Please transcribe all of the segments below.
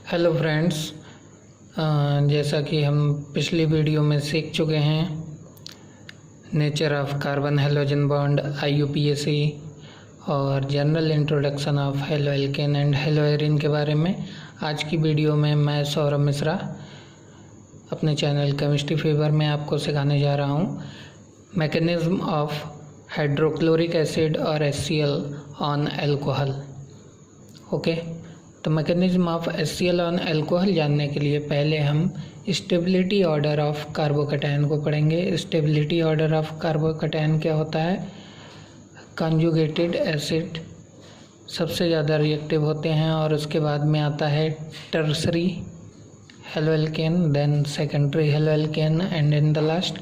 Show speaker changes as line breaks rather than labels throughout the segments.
Hello friends, जैसा कि हम पिछली वीडियो में सीख चुके हैं nature of carbon halogen bond IUPAC और general introduction of halo alkane and hello arene के बारे में। आज की वीडियो में मैं सौरभ मिश्रा अपने चैनल केमिस्ट्री फीवर में आपको सिखाने जा रहा हूँ मैकेनिज्म ऑफ हाइड्रोक्लोरिक एसिड और HCl ऑन एल्कोहल। ओके, तो mechanism of HCl on alcohol जानने के लिए पहले हम स्टेबिलिटी ऑर्डर ऑफ कार्बोकैटायन को पढ़ेंगे। स्टेबिलिटी ऑर्डर ऑफ कार्बोकैटायन क्या होता है? कंजुगेटेड एसिड सबसे ज़्यादा रिएक्टिव होते हैं और उसके बाद में आता है tertiary haloalkane, then secondary haloalkane and in the last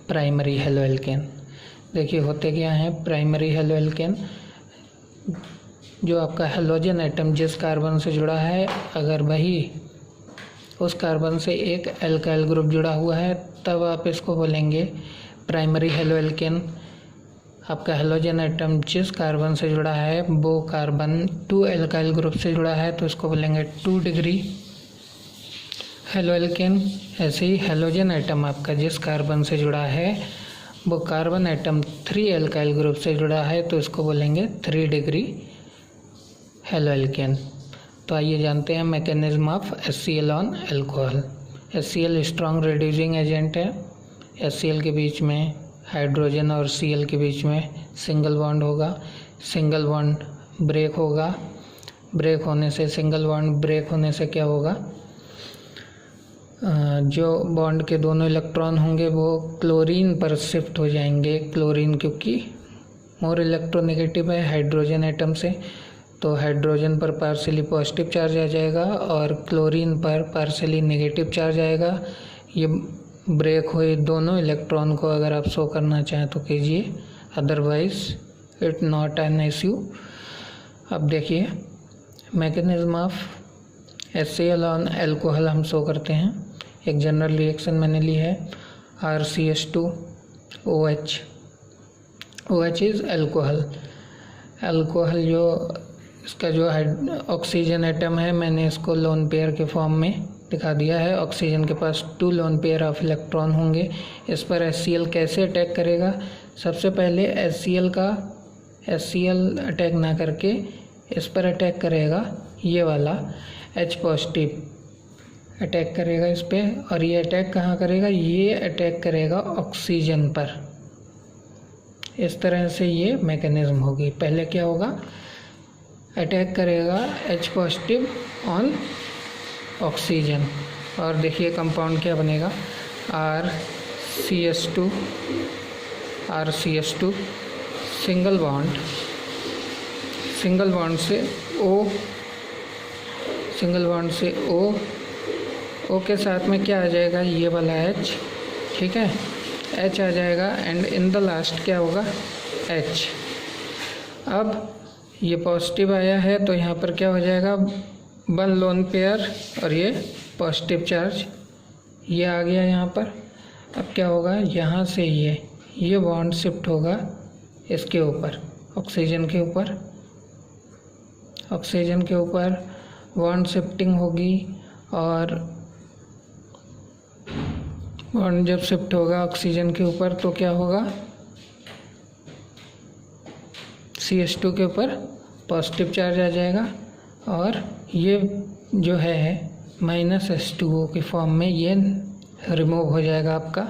primary haloalkane. देखिए होते क्या हैं प्राइमरी हेलो एल्केन, जो आपका हेलोजन एटम जिस कार्बन से जुड़ा है, अगर वही उस कार्बन से एक एल्काइल ग्रुप जुड़ा हुआ है तब आप इसको बोलेंगे प्राइमरी हेलो एल्केन। आपका हेलोजन एटम जिस कार्बन से जुड़ा है वो कार्बन 2 एल्काइल ग्रुप से जुड़ा है तो इसको बोलेंगे 2 डिग्री हेलो एल्केन। ऐसे ही हेलोजन एटम आपका जिस कार्बन से जुड़ा है वो कार्बन एटम 3 एल्काइल ग्रुप से जुड़ा है तो इसको बोलेंगे 3 डिग्री हेलो एल्केन। तो आइए जानते हैं mechanism of HCl on alcohol. HCl strong reducing agent है। HCl के बीच में हाइड्रोजन और Cl के बीच में सिंगल बॉन्ड होगा, सिंगल बॉन्ड ब्रेक होगा, ब्रेक होने से सिंगल बॉन्ड ब्रेक होने से क्या होगा, जो बॉन्ड के दोनों इलेक्ट्रॉन होंगे वो क्लोरीन पर शिफ्ट हो जाएंगे। क्लोरीन क्योंकि मोर इलेक्ट्रोनेगेटिव है हाइड्रोजन एटम से, तो हाइड्रोजन पर पार्शियली पॉजिटिव चार्ज आ जाएगा और क्लोरीन पर पार्शियली नेगेटिव चार्ज आएगा। ये ब्रेक हुए दोनों इलेक्ट्रॉन को अगर आप शो करना चाहें तो कीजिए, otherwise it not an issue. अब देखिए mechanism of HCl on alcohol हम शो करते हैं। एक जनरल रिएक्शन मैंने ली है RCH2OH। OH is alcohol. Alcohol जो इसका जो ऑक्सीजन एटम है मैंने इसको लोन पेयर के फॉर्म में दिखा दिया है। ऑक्सीजन के पास 2 लोन पेयर ऑफ इलेक्ट्रॉन होंगे। इस पर HCl कैसे अटैक करेगा? सबसे पहले HCl अटैक ना करके इस पर अटैक करेगा, ये वाला H पॉजिटिव अटैक करेगा इस पर। और ये अटैक कहाँ करेगा? ये अटैक करेगा ऑक्सीजन पर। इस तरह से ये मैकेनिज्म होगी। पहले क्या होगा? अटैक करेगा H पॉजिटिव ऑन ऑक्सीजन और देखिए कंपाउंड क्या बनेगा RCH2 सिंगल बॉन्ड से O के साथ में क्या आ जाएगा? ये वाला H, ठीक है, H आ जाएगा एंड इन द लास्ट क्या होगा? H। अब ये पॉजिटिव आया है तो यहाँ पर क्या हो जाएगा? 1 लोन पेयर और ये पॉजिटिव चार्ज ये आ गया यहाँ पर। अब क्या होगा? यहाँ से ये बॉन्ड शिफ्ट होगा इसके ऊपर, ऑक्सीजन के ऊपर बॉन्ड शिफ्टिंग होगी और बॉन्ड जब शिफ्ट होगा ऑक्सीजन के ऊपर तो क्या होगा? CH2 के ऊपर पॉजिटिव चार्ज आ जाएगा और ये जो है -H2O के फॉर्म में ये रिमूव हो जाएगा आपका।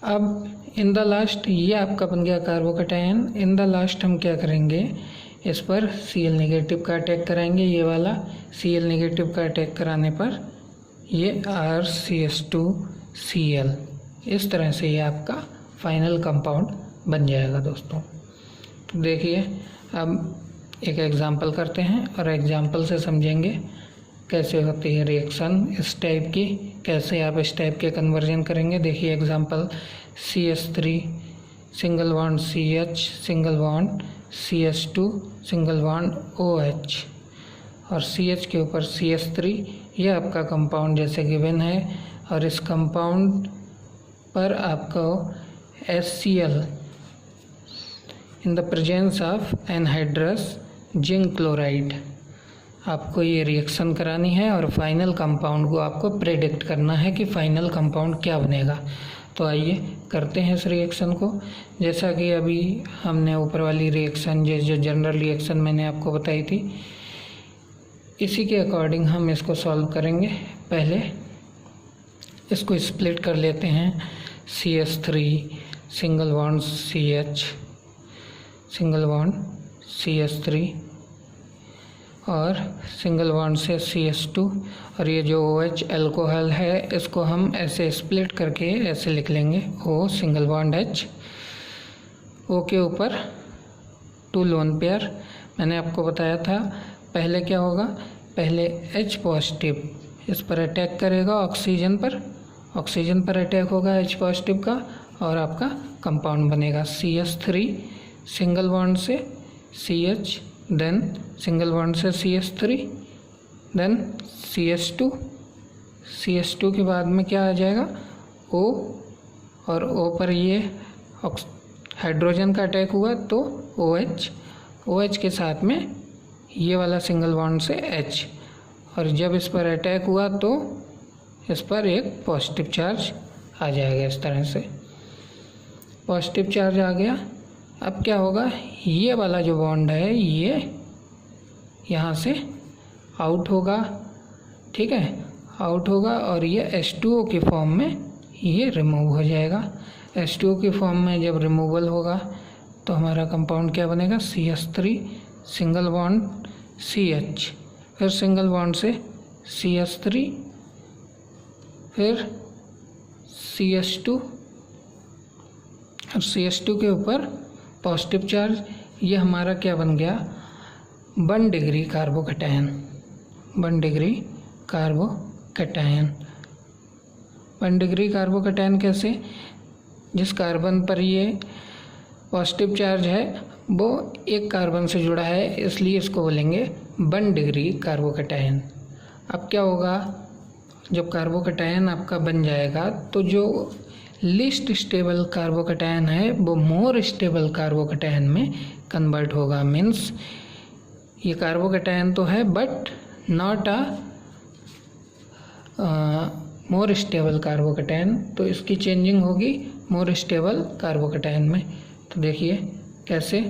अब इन द लास्ट ये आपका बन गया कार्बोकैटायन। इन द लास्ट हम क्या करेंगे? इस पर Cl नेगेटिव का अटैक कराएंगे। ये वाला Cl नेगेटिव का अटैक कराने पर ये RCH2Cl, इस तरह से ये आपका फाइनल कंपाउंड बन जाएगा दोस्तों। तो देखिए अब एक एग्जांपल करते हैं और एग्जांपल से समझेंगे कैसे होती है रिएक्शन इस टाइप की, कैसे आप इस टाइप के कन्वर्जन करेंगे। देखिए example CH3 single bond CH single bond CH2 single bond OH और CH के ऊपर CH3, ये आपका कंपाउंड जैसे गिवन है। और इस कंपाउंड पर आपको HCl in the presence of anhydrous zinc chloride आपको ये रिएक्शन करानी है और फाइनल कंपाउंड को आपको प्रेडिक्ट करना है कि फाइनल कंपाउंड क्या बनेगा। तो आइए करते हैं इस रिएक्शन को। जैसा कि अभी हमने ऊपर वाली रिएक्शन जो जनरल रिएक्शन मैंने आपको बताई थी, इसी के अकॉर्डिंग हम इसको सॉल्व करेंगे। पहले इसको स्प्लिट कर लेते हैं। CH3 single bond CH, single bond CH3 और सिंगल बॉन्ड से CH2, और ये जो OH अल्कोहल है इसको हम ऐसे स्प्लिट करके ऐसे लिख लेंगे O single bond H। O के ऊपर 2 लोन पेयर। मैंने आपको बताया था पहले क्या होगा, पहले H पॉजिटिव इस पर अटैक करेगा ऑक्सीजन पर अटैक होगा H पॉजिटिव का, और आपका कंपाउंड बनेगा CH3 सिंगल बॉन्ड से CH, देन सिंगल बॉन्ड से CH3, देन CH2 के बाद में क्या आ जाएगा O, और O पर ये हाइड्रोजन का अटैक हुआ तो OH के साथ में ये वाला सिंगल बॉन्ड से H, और जब इस पर अटैक हुआ तो इस पर एक पॉजिटिव चार्ज आ जाएगा। इस तरह से पॉजिटिव चार्ज आ गया। अब क्या होगा, ये वाला जो बॉन्ड है ये यहाँ से आउट होगा, ठीक है, आउट होगा, और ये H2O की फॉर्म में ये रिमूव हो जाएगा। H2O की फॉर्म में जब रिमूवल होगा तो हमारा कंपाउंड क्या बनेगा, CH3 सिंगल बॉन्ड CH, फिर सिंगल बॉन्ड से CH3, फिर CH2, और CH2 के ऊपर पॉजिटिव चार्ज। ये हमारा क्या बन गया, 1 degree carbocation, 1 degree carbocation. 1 degree carbocation कैसे, जिस कार्बन पर ये पॉजिटिव चार्ज है वो एक कार्बन से जुड़ा है, इसलिए इसको बोलेंगे 1 डिग्री कार्बोकैटायन। अब क्या होगा, जब कार्बोकैटायन आपका बन जाएगा तो जो लीस्ट स्टेबल कार्बोकैटायन है वो मोर स्टेबल कार्बोकैटायन में कन्वर्ट होगा। मीन्स ये कार्बोकैटायन तो है but not more stable carbocation, तो इसकी चेंजिंग होगी मोर स्टेबल कार्बोकैटायन में। तो देखिए कैसे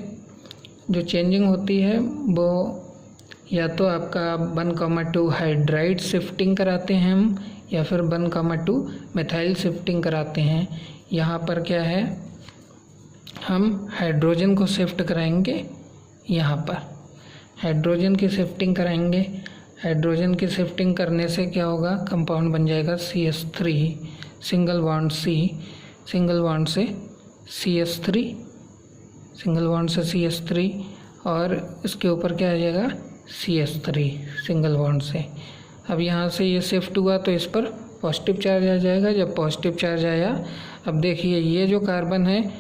जो चेंजिंग होती है वो या तो आपका 1,2 हाइड्राइड शिफ्टिंग कराते हैं हम, या फिर 1,2 मिथाइल शिफ्टिंग कराते हैं। यहाँ पर क्या है, हम हाइड्रोजन को शिफ्ट कराएंगे, यहाँ पर हाइड्रोजन की शिफ्टिंग कराएंगे। हाइड्रोजन की शिफ्टिंग करने से क्या होगा, कंपाउंड बन जाएगा CH3 single bond C, single bond से CH3, सिंगल बॉन्ड से CH3, और इसके ऊपर क्या आ जाएगा CH3 सिंगल बॉन्ड से। अब यहाँ से ये शिफ्ट हुआ तो इस पर पॉजिटिव चार्ज आ जाएगा। जब पॉजिटिव चार्ज आया, अब देखिए ये जो कार्बन है,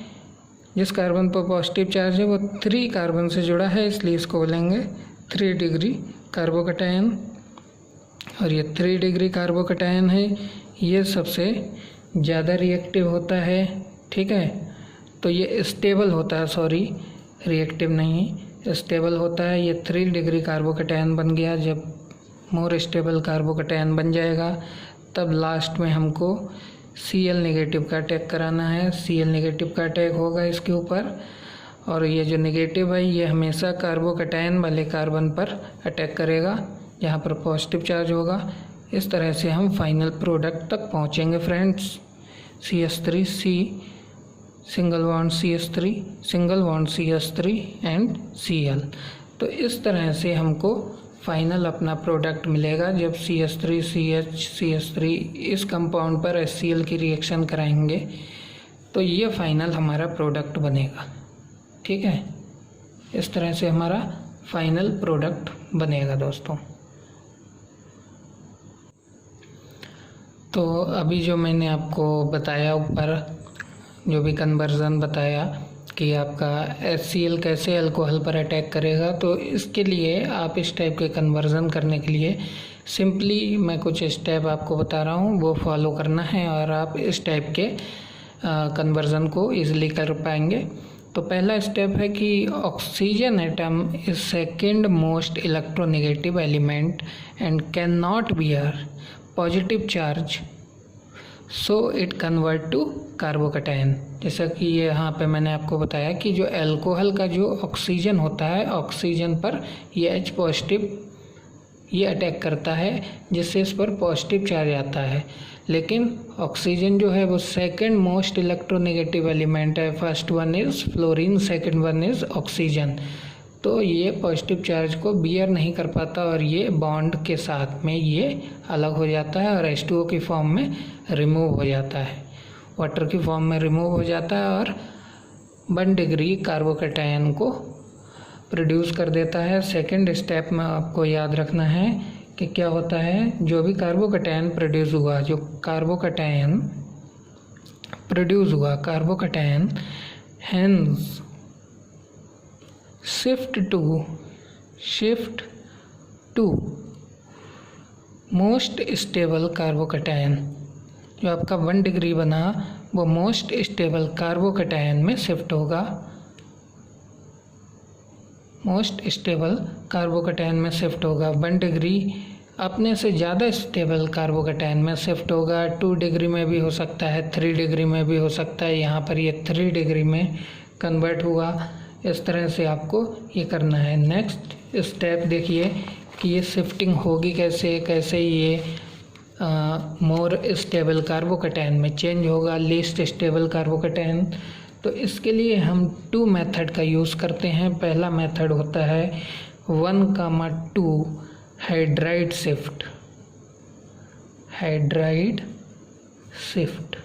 जिस कार्बन पर पॉजिटिव चार्ज है वो 3 कार्बन से जुड़ा है, इसलिए इसको बोलेंगे 3 डिग्री कार्बोकैटायन। और ये 3 डिग्री कार्बोकैटायन है, ये सबसे ज़्यादा रिएक्टिव होता है, ठीक है। तो ये स्टेबल होता है, सॉरी रिएक्टिव नहीं, स्टेबल होता है। ये 3 डिग्री कार्बोकैटायन बन गया। जब मोर स्टेबल कार्बोकैटायन बन जाएगा तब लास्ट में हमको Cl नेगेटिव का अटैक कराना है। Cl नेगेटिव का अटैक होगा इसके ऊपर, और ये जो नेगेटिव है ये हमेशा कार्बोकैटायन वाले कार्बन पर अटैक करेगा जहाँ पर पॉजिटिव चार्ज होगा। इस तरह से हम फाइनल प्रोडक्ट तक पहुँचेंगे friends. CH3 C single bond CH3 single bond CH3 and Cl। तो इस तरह से हमको फाइनल अपना प्रोडक्ट मिलेगा। जब CH3 CH CH3 इस कंपाउंड पर HCl की रिएक्शन कराएंगे तो ये फाइनल हमारा प्रोडक्ट बनेगा, ठीक है। इस तरह से हमारा फाइनल प्रोडक्ट बनेगा दोस्तों। तो अभी जो मैंने आपको बताया ऊपर, जो भी कन्वर्ज़न बताया कि आपका HCl कैसे अल्कोहल पर अटैक करेगा, तो इसके लिए आप इस टाइप के कन्वर्ज़न करने के लिए सिंपली मैं कुछ स्टेप आपको बता रहा हूँ, वो फॉलो करना है और आप इस टाइप के कन्वर्ज़न को ईज़िली कर पाएंगे। तो पहला स्टेप है कि oxygen atom is second most electronegative element and cannot bear positive charge, so it convert to carbocation. जैसा कि ये यहाँ पे मैंने आपको बताया कि जो अल्कोहल का जो ऑक्सीजन होता है, ऑक्सीजन पर ये H पॉजिटिव ये अटैक करता है, जिससे इस पर पॉजिटिव चार्ज आता है। लेकिन ऑक्सीजन जो है वो सेकंड मोस्ट इलेक्ट्रोनेगेटिव एलिमेंट है। First one is fluorine, second one is oxygen. तो ये पॉजिटिव चार्ज को बियर नहीं कर पाता और ये बॉन्ड के साथ में ये अलग हो जाता है और H2O की फॉर्म में रिमूव हो जाता है, वाटर की फॉर्म में रिमूव हो जाता है और 1 डिग्री कार्बोकैटायन को प्रोड्यूस कर देता है। सेकंड स्टेप में आपको याद रखना है कि क्या होता है, जो भी कार्बोकैटायन प्रोड्यूस हुआ, जो कार्बोकैटायन प्रोड्यूस हुआ, carbocation hence shift to most stable carbocation. जो आपका 1 डिग्री बना वो मोस्ट स्टेबल कार्बोकैटायन में शिफ्ट होगा, मोस्ट स्टेबल कार्बोकैटायन में शिफ्ट होगा। 1 डिग्री अपने से ज़्यादा स्टेबल कार्बोकैटायन में शिफ्ट होगा। 2 डिग्री में भी हो सकता है, 3 डिग्री में भी हो सकता है। यहाँ पर ये 3 डिग्री में कन्वर्ट हुआ। इस तरह से आपको ये करना है। नेक्स्ट स्टेप देखिए कि ये शिफ्टिंग होगी कैसे, कैसे ये मोर स्टेबल कार्बोकैटायन में चेंज होगा, लीस्ट स्टेबल कार्बोकैटायन। तो इसके लिए हम 2 मेथड का यूज़ करते हैं। पहला मेथड होता है 1,2 हाइड्राइड शिफ्ट, हाइड्राइड शिफ्ट,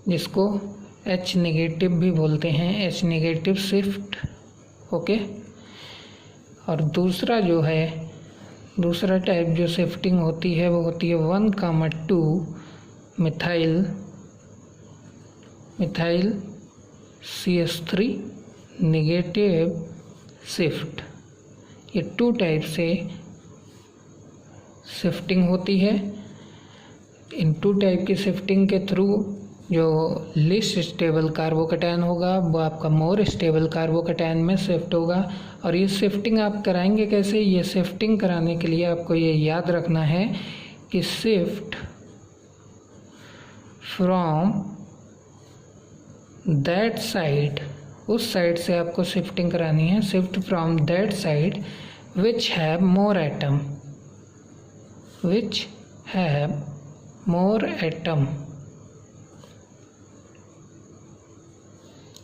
जिसको H नेगेटिव भी बोलते हैं, H नेगेटिव शिफ्ट। ओके। और दूसरा जो है, दूसरा टाइप जो शिफ्टिंग होती है वो होती है 1,2 मिथाइल CH3 नेगेटिव शिफ्ट। ये 2 टाइप से शिफ्टिंग होती है। इन 2 टाइप की शिफ्टिंग के थ्रू जो लिस्ट स्टेबल कार्बोकैटायन होगा वो आपका मोर स्टेबल कार्बोकैटायन में शिफ्ट होगा। और ये शिफ्टिंग आप कराएंगे कैसे, ये शिफ्टिंग कराने के लिए आपको ये याद रखना है कि शिफ्ट फ्रॉम दैट साइड, उस साइड से आपको शिफ्टिंग करानी है। Shift from that side which have more atom, which have more atom.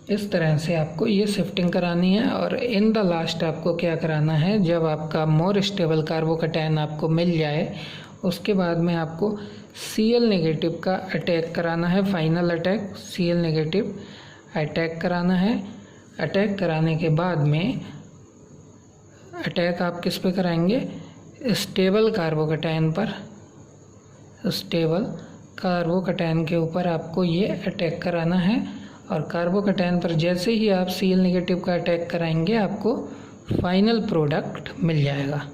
इस तरह से आपको ये शिफ्टिंग करानी है। और इन द लास्ट आपको क्या कराना है, जब आपका मोर स्टेबल कार्बोकैटायन आपको मिल जाए उसके बाद में आपको Cl नेगेटिव का अटैक कराना है, final attack Cl negative attack कराना है। अटैक कराने के बाद में अटैक आप किस पे कराएंगे, स्टेबल कार्बोकैटायन पर, स्टेबल कार्बोकैटायन के ऊपर आपको ये अटैक कराना है। और कार्बोकैटायन पर जैसे ही आप Cl नेगेटिव का अटैक कराएंगे आपको फाइनल प्रोडक्ट मिल जाएगा।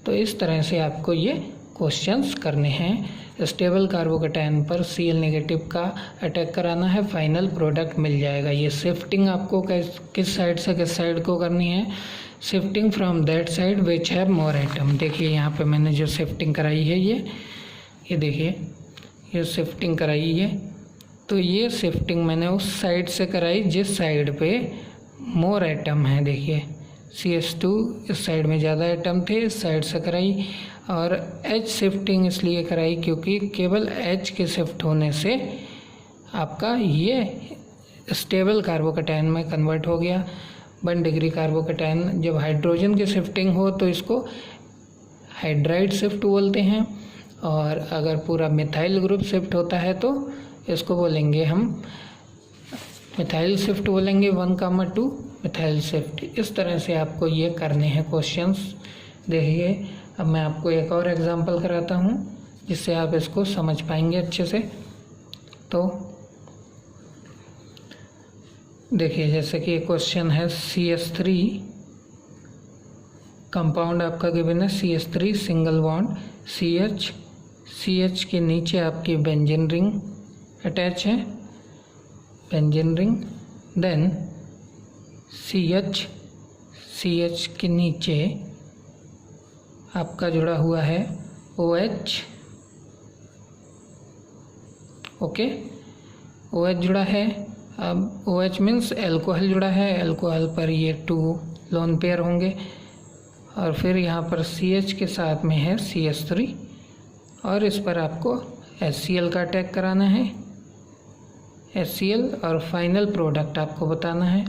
तो इस तरह से आपको ये क्वेश्चंस करने हैं। स्टेबल कार्बोकैटायन पर Cl नेगेटिव का अटैक कराना है, फाइनल प्रोडक्ट मिल जाएगा। ये शिफ्टिंग आपको किस साइड से किस साइड को करनी है, shifting from that side which have more atom. देखिए यहाँ पे मैंने जो शिफ्टिंग कराई है ये देखिए, ये शिफ्टिंग कराई है। तो ये शिफ्टिंग मैंने उस साइड से कराई जिस साइड पे मोर एटम है। देखिए CH2 इस साइड में ज़्यादा एटम थे, इस साइड से कराई। और H शिफ्टिंग इसलिए कराई क्योंकि केवल H के शिफ्ट होने से आपका ये स्टेबल कार्बोकैटायन में कन्वर्ट हो गया। 1 डिग्री कार्बोकैटायन जब हाइड्रोजन की शिफ्टिंग हो तो इसको हाइड्राइड शिफ्ट बोलते हैं। और अगर पूरा मिथाइल ग्रुप शिफ्ट होता है तो इसको बोलेंगे हम मिथाइल शिफ्ट बोलेंगे, 1,2 मिथाइल शिफ्ट। इस तरह से आपको ये करने हैं क्वेश्चंस। देखिए अब मैं आपको एक और एग्जांपल कराता हूँ जिससे आप इसको समझ पाएंगे अच्छे से। तो देखिए जैसे कि क्वेश्चन है CH3 कंपाउंड आपका गिवन है, CH3 सिंगल बॉन्ड CH के नीचे आपकी बेंजीन रिंग अटैच है, बेंजीन रिंग। देन CH के नीचे आपका जुड़ा हुआ है OH। ओके, OH जुड़ा है। अब OH मीन्स एल्कोहल जुड़ा है, एल्कोहल पर ये 2 लोन पेयर होंगे। और फिर यहाँ पर CH के साथ में है CH3 और इस पर आपको HCl का अटैक कराना है, HCl, और फाइनल प्रोडक्ट आपको बताना है।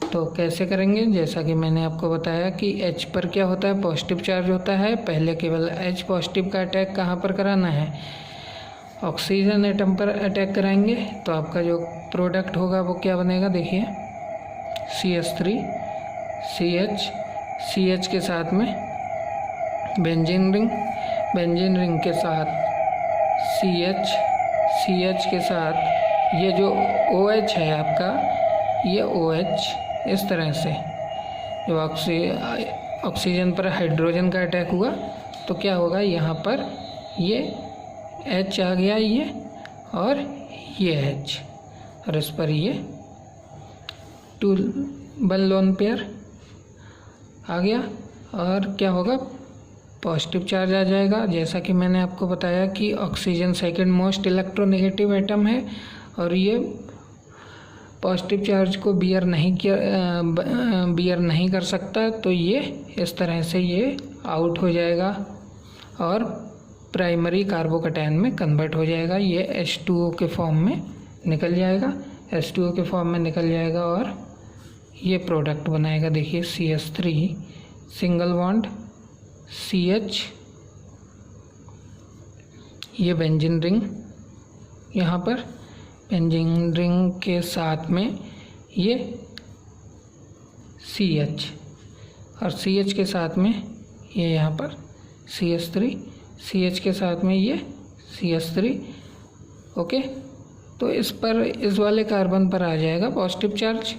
तो कैसे करेंगे, जैसा कि मैंने आपको बताया कि H पर क्या होता है, पॉजिटिव चार्ज होता है। पहले केवल H पॉजिटिव का अटैक कहाँ पर कराना है, ऑक्सीजन एटम पर अटैक कराएंगे। तो आपका जो प्रोडक्ट होगा वो क्या बनेगा, देखिए CH3 CH के साथ में बेंजीन रिंग के साथ CH के साथ ये जो OH है आपका, ये OH इस तरह से जो ऑक्सीजन पर हाइड्रोजन का अटैक हुआ तो क्या होगा, यहाँ पर ये H आ गया ये, और ये H, और इस पर ये 2 लोन पेयर आ गया। और क्या होगा, पॉजिटिव चार्ज आ जाएगा। जैसा कि मैंने आपको बताया कि oxygen second most electronegative atom है और ये पॉजिटिव चार्ज को बियर नहीं कर सकता, तो ये इस तरह से ये आउट हो जाएगा और प्राइमरी कार्बोकैटायन में कन्वर्ट हो जाएगा। ये H2O के फॉर्म में निकल जाएगा, H2O के फॉर्म में निकल जाएगा और ये प्रोडक्ट बनाएगा। देखिए CH3 सिंगल बॉन्ड CH, ये बेंजीन रिंग, यहाँ पर बेंजीन रिंग के साथ में ये CH, और CH के साथ में ये यहाँ पर CH के साथ में ये CH3। ओके, तो इस वाले कार्बन पर आ जाएगा पॉजिटिव चार्ज,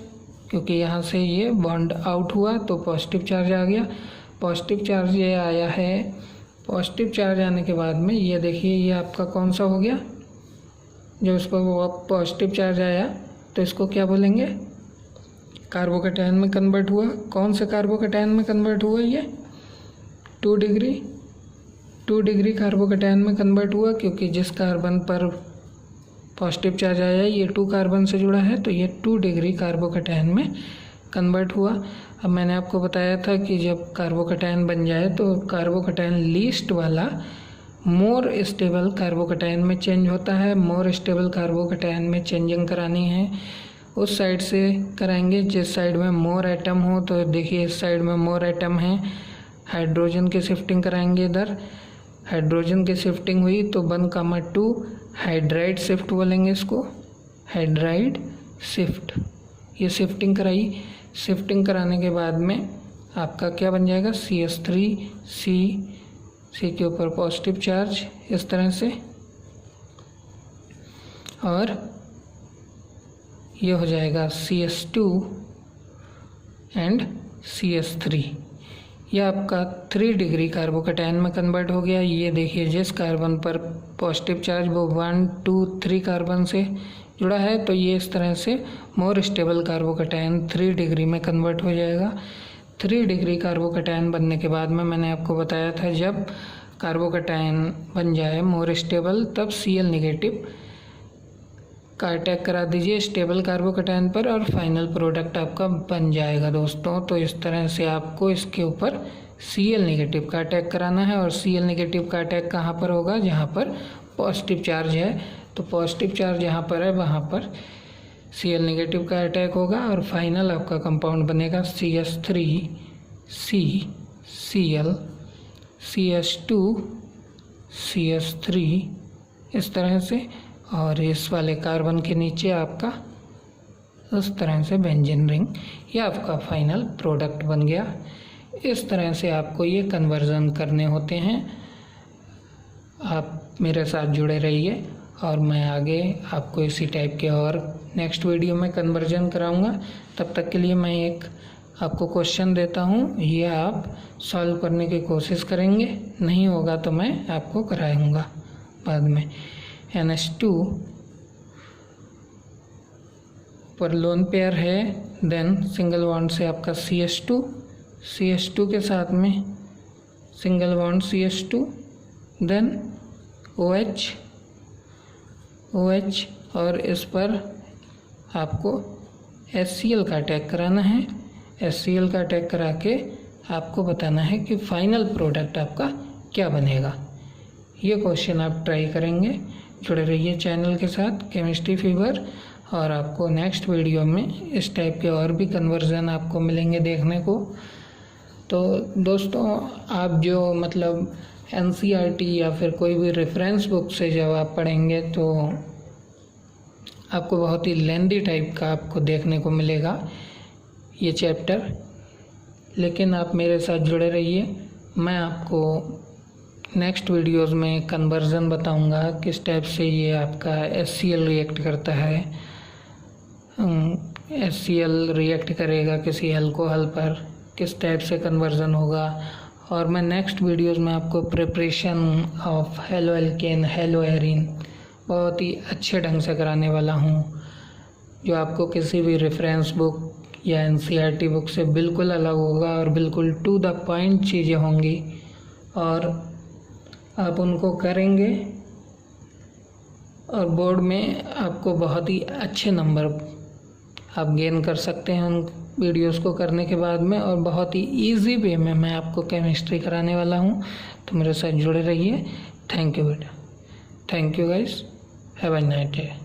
क्योंकि यहाँ से ये बॉन्ड आउट हुआ तो पॉजिटिव चार्ज आ गया। पॉजिटिव चार्ज ये आया है। पॉजिटिव चार्ज आने के बाद में ये देखिए ये आपका कौन सा हो गया, जो इस पर वो पॉजिटिव चार्ज आया तो इसको क्या बोलेंगे, कार्बोकैटायन में कन्वर्ट हुआ। कौन से कार्बोकैटायन में कन्वर्ट हुआ, ये 2 डिग्री कार्बोकैटायन में कन्वर्ट हुआ, क्योंकि जिस कार्बन पर पॉजिटिव चार्ज आया ये 2 कार्बन से जुड़ा है, तो ये 2 डिग्री कार्बोकैटायन में कन्वर्ट हुआ। अब मैंने आपको बताया था कि जब कार्बोकैटायन बन जाए तो कार्बोकैटायन लीस्ट वाला मोर स्टेबल कार्बोकैटायन में चेंज होता है। मोर स्टेबल कार्बोकैटायन में चेंजिंग करानी है उस साइड से कराएंगे जिस साइड में मोर एटम हो। तो देखिए इस साइड में मोर एटम है, हाइड्रोजन की शिफ्टिंग कराएंगे इधर। हाइड्रोजन की शिफ्टिंग हुई तो 1,2 हाइड्राइड शिफ्ट बोलेंगे इसको, हाइड्राइड शिफ्ट। ये शिफ्टिंग कराई, शिफ्टिंग कराने के बाद में आपका क्या बन जाएगा, CH3 C के ऊपर पॉजिटिव चार्ज इस तरह से, और ये हो जाएगा CH2 एंड CH3। ये आपका 3 डिग्री कार्बोकैटायन में कन्वर्ट हो गया। ये देखिए जिस कार्बन पर पॉजिटिव चार्ज वो 1, 2, 3 कार्बन से जुड़ा है, तो ये इस तरह से मोर स्टेबल कार्बोकैटायन 3 डिग्री में कन्वर्ट हो जाएगा। 3 डिग्री कार्बोकैटायन बनने के बाद में मैंने आपको बताया था जब कार्बोकैटायन बन जाए मोर स्टेबल तब Cl नेगेटिव का अटैक करा दीजिए स्टेबल कार्बोकैटायन पर और फाइनल प्रोडक्ट आपका बन जाएगा दोस्तों। तो इस तरह से आपको इसके ऊपर Cl नेगेटिव का अटैक कराना है। और Cl नेगेटिव का अटैक कहाँ पर होगा, जहाँ पर पॉजिटिव चार्ज है। तो पॉजिटिव चार्ज जहाँ पर है वहाँ पर Cl नेगेटिव का अटैक होगा और फाइनल आपका कंपाउंड बनेगा CH3 Cl CH2 CH3 इस तरह से। और इस वाले कार्बन के नीचे आपका उस तरह से बेंजीन रिंग, ये आपका फाइनल प्रोडक्ट बन गया। इस तरह से आपको ये कन्वर्जन करने होते हैं। आप मेरे साथ जुड़े रहिए और मैं आगे आपको इसी टाइप के और नेक्स्ट वीडियो में कन्वर्जन कराऊंगा। तब तक के लिए मैं एक आपको क्वेश्चन देता हूँ, ये आप सॉल्व करने की कोशिश करेंगे, नहीं होगा तो मैं आपको कराऊंगा बाद में। NH2 पर लोन पेयर है, देन सिंगल बॉन्ड से आपका CH2 के साथ में single bond CH2, then OH, और इस पर आपको HCl का अटैक कराना है। HCl का अटैक करा के आपको बताना है कि फाइनल प्रोडक्ट आपका क्या बनेगा। ये क्वेश्चन आप ट्राई करेंगे। जुड़े रहिए चैनल के साथ केमिस्ट्री फीवर, और आपको नेक्स्ट वीडियो में इस टाइप के और भी कन्वर्जन आपको मिलेंगे देखने को। तो दोस्तों, आप जो मतलब NCERT या फिर कोई भी रेफरेंस बुक से जब आप पढ़ेंगे तो आपको बहुत ही लेंदी टाइप का आपको देखने को मिलेगा ये चैप्टर, लेकिन आप मेरे साथ जुड़े रहिए। मैं आपको नेक्स्ट वीडियोस में कन्वर्जन बताऊंगा, किस टाइप से ये आपका HCl रिएक्ट करता है। HCl रिएक्ट करेगा किसी अल्कोहल पर, किस टाइप से कन्वर्जन होगा। और मैं नेक्स्ट वीडियोस में आपको preparation of halo alkane, hello arene बहुत ही अच्छे ढंग से कराने वाला हूँ, जो आपको किसी भी रेफरेंस बुक या NCERT बुक से बिल्कुल अलग होगा और बिल्कुल टू द पॉइंट चीज़ें होंगी, और आप उनको करेंगे और बोर्ड में आपको बहुत ही अच्छे नंबर आप गेन कर सकते हैं उन वीडियोस को करने के बाद में। और बहुत ही इजी वे में मैं आपको केमिस्ट्री कराने वाला हूँ, तो मेरे साथ जुड़े रहिए। थैंक यू बेटा, thank you guys, have a nice day.